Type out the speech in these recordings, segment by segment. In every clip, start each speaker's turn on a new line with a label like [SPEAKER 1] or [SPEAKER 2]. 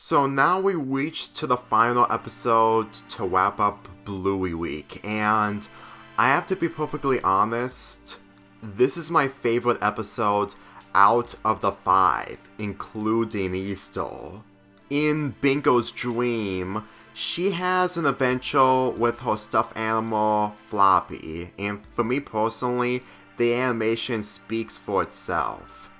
[SPEAKER 1] So now we reach to the final episode to wrap up Bluey week, and I have to be perfectly honest, this is my favorite episode out of the 5, including Easter. In Bingo's dream, she has an adventure with her stuffed animal, Floppy, and for me personally, the animation speaks for itself.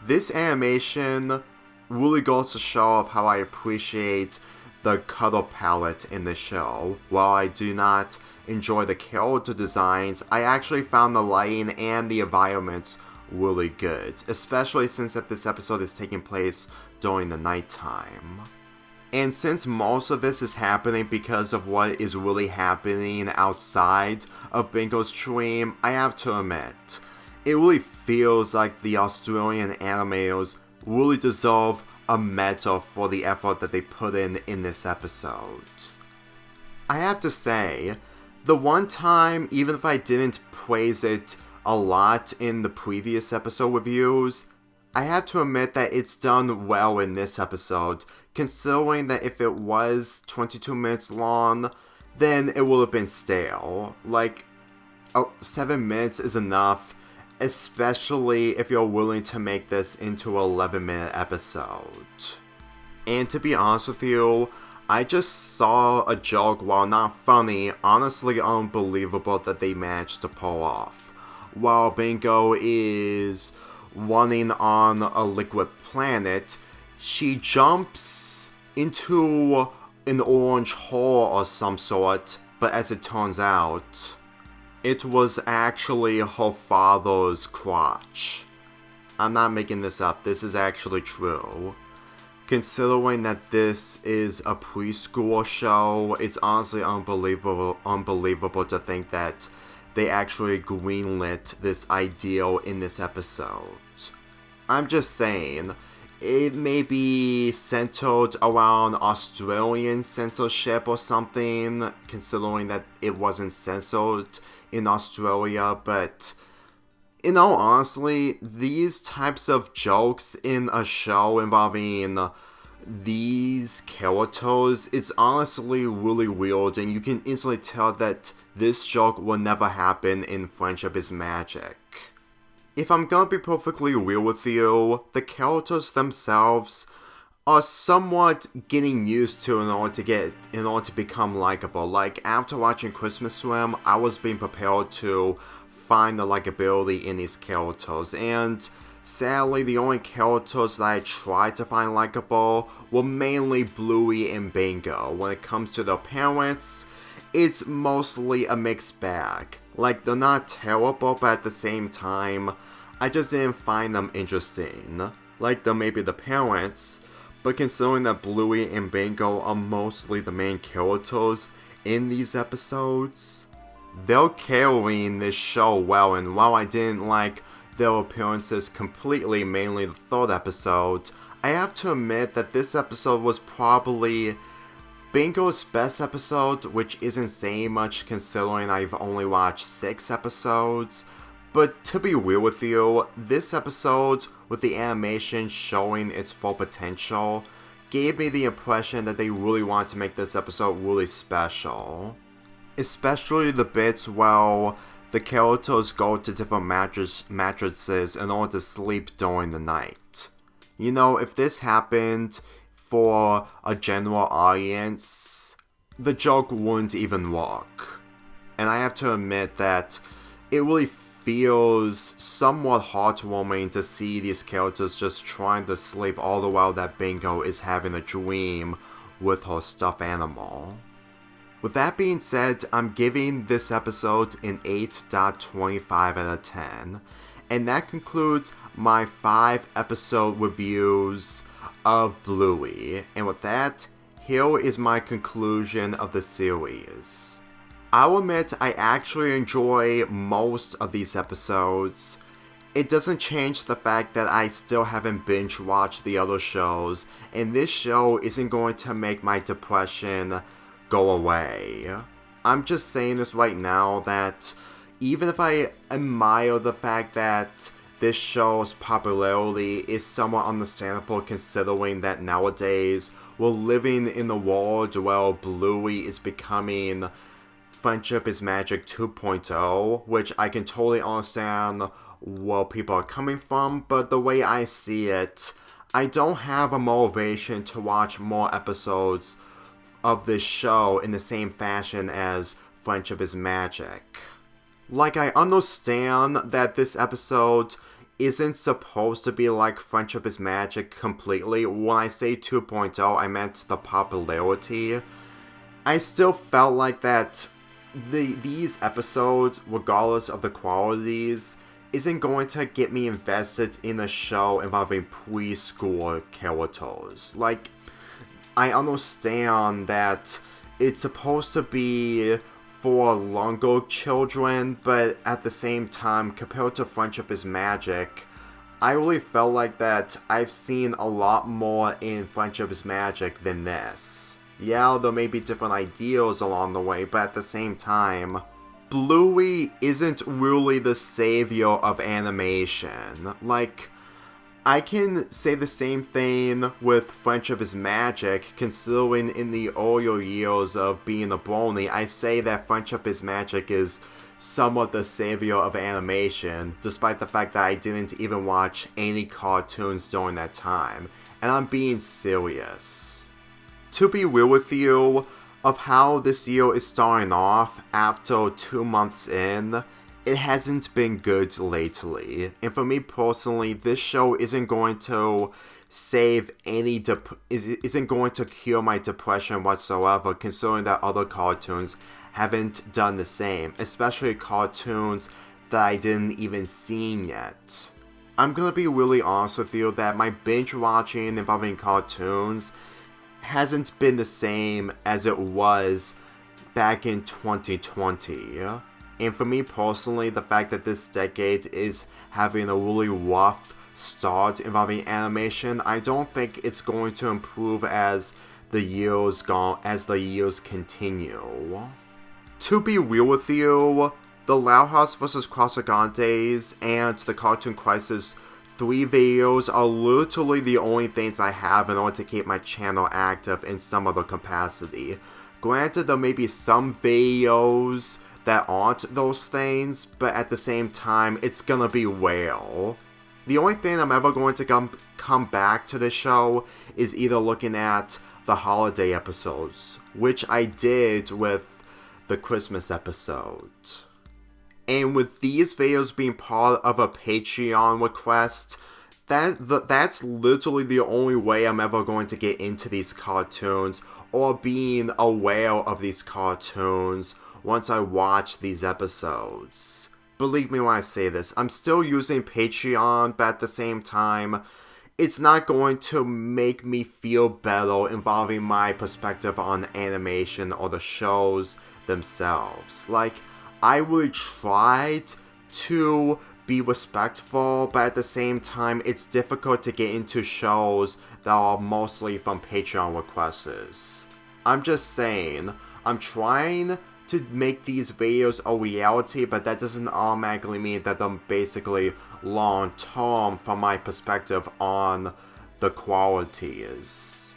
[SPEAKER 1] This animation really goes to show of how I appreciate the color palette in the show. While I do not enjoy the character designs, I actually found the lighting and the environments really good, especially since that this episode is taking place during the nighttime. And since most of this is happening because of what is really happening outside of Bingo's dream, I have to admit, it really feels like the Australian animators really deserve a medal for the effort that they put in this episode. I have to say, the one time, even if I didn't praise it a lot in the previous episode reviews, I have to admit that it's done well in this episode, considering that if it was 22 minutes long, then it would have been stale. 7 minutes is enough, especially if you're willing to make this into an 11-minute episode. And to be honest with you, I just saw a joke, while not funny, honestly unbelievable that they managed to pull off. While Bingo is running on a liquid planet, she jumps into an orange hole or some sort, but as it turns out, it was actually her father's crotch. I'm not making this up, this is actually true. Considering that this is a preschool show, it's honestly unbelievable to think that they actually greenlit this ideal in this episode. I'm just saying, it may be centered around Australian censorship or something, considering that it wasn't censored in Australia, but in all honestly, these types of jokes in a show involving these characters, it's honestly really weird, and you can easily tell that this joke will never happen in Friendship is Magic. If I'm gonna be perfectly real with you, the characters themselves are somewhat getting used to in order to become likable. Like, after watching Christmas Swim, I was being prepared to find the likability in these characters, and sadly, the only characters that I tried to find likable were mainly Bluey and Bingo. When it comes to their parents, it's mostly a mixed bag. Like, they're not terrible, but at the same time, I just didn't find them interesting. Like, they may be the parents, but considering that Bluey and Bingo are mostly the main characters in these episodes, they're carrying this show well, and while I didn't like their appearances completely, mainly the 3rd episode, I have to admit that this episode was probably Bingo's best episode, which isn't saying much considering I've only watched 6 episodes. But to be real with you, this episode, with the animation showing its full potential, gave me the impression that they really wanted to make this episode really special. Especially the bits where the characters go to different mattresses in order to sleep during the night. You know, if this happened for a general audience, the joke wouldn't even work. And I have to admit that it really feels somewhat heartwarming to see these characters just trying to sleep all the while that Bingo is having a dream with her stuffed animal. With that being said, I'm giving this episode an 8.25 out of 10, and that concludes my 5 episode reviews of Bluey. And with that, here is my conclusion of the series. I'll admit I actually enjoy most of these episodes. It doesn't change the fact that I still haven't binge watched the other shows, and this show isn't going to make my depression go away. I'm just saying this right now that even if I admire the fact that this show's popularity is somewhat understandable considering that nowadays we're living in a world where Bluey is becoming Friendship is Magic 2.0, which I can totally understand where people are coming from, but the way I see it, I don't have a motivation to watch more episodes of this show in the same fashion as Friendship is Magic. Like, I understand that this episode isn't supposed to be like Friendship is Magic completely. When I say 2.0, I meant the popularity. I still felt like that these episodes, regardless of the qualities, isn't going to get me invested in a show involving preschool characters. Like, I understand that it's supposed to be for younger children, but at the same time, compared to Friendship is Magic, I really felt like that I've seen a lot more in Friendship is Magic than this. Yeah, there may be different ideals along the way, but at the same time, Bluey isn't really the savior of animation. Like, I can say the same thing with Friendship is Magic, considering in the earlier years of being a brony, I say that Friendship is Magic is somewhat the savior of animation, despite the fact that I didn't even watch any cartoons during that time. And I'm being serious. To be real with you, of how this year is starting off after 2 months in, it hasn't been good lately. And for me personally, this show isn't going to save any isn't going to cure my depression whatsoever, considering that other cartoons haven't done the same, especially cartoons that I didn't even see yet. I'm gonna be really honest with you that my binge watching involving cartoons hasn't been the same as it was back in 2020. And for me personally, the fact that this decade is having a really rough start involving animation, I don't think it's going to improve as the years continue. To be real with you, the Loud House vs. Cross-Gigantes and the Cartoon Crisis 3 videos are literally the only things I have in order to keep my channel active in some other capacity. Granted, there may be some videos that aren't those things, but at the same time, it's gonna be rare. The only thing I'm ever going to come back to this show is either looking at the holiday episodes, which I did with the Christmas episode. And with these videos being part of a Patreon request, that's literally the only way I'm ever going to get into these cartoons or being aware of these cartoons once I watch these episodes. Believe me when I say this, I'm still using Patreon, but at the same time, it's not going to make me feel better involving my perspective on animation or the shows themselves. Like, I really tried to be respectful, but at the same time, it's difficult to get into shows that are mostly from Patreon requests. I'm just saying, I'm trying to make these videos a reality, but that doesn't automatically mean that they're basically long-term from my perspective on the qualities.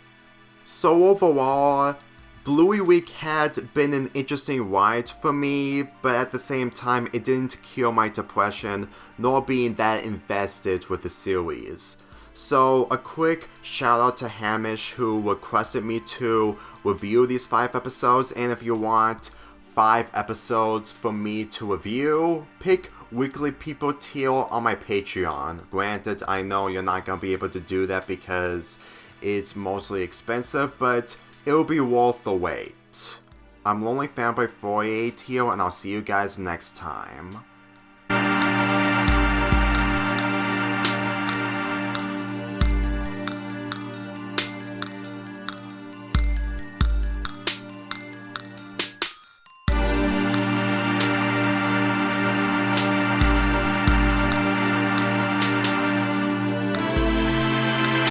[SPEAKER 1] So overall, Bluey Week had been an interesting ride for me, but at the same time, it didn't cure my depression, nor being that invested with the series. So, a quick shout out to Hamish, who requested me to review these 5 episodes, and if you want 5 episodes for me to review, pick Weekly People tier on my Patreon. Granted, I know you're not gonna be able to do that because it's mostly expensive, but it'll be worth the wait. I'm Lonely Fanboy 48 here, and I'll see you guys next time.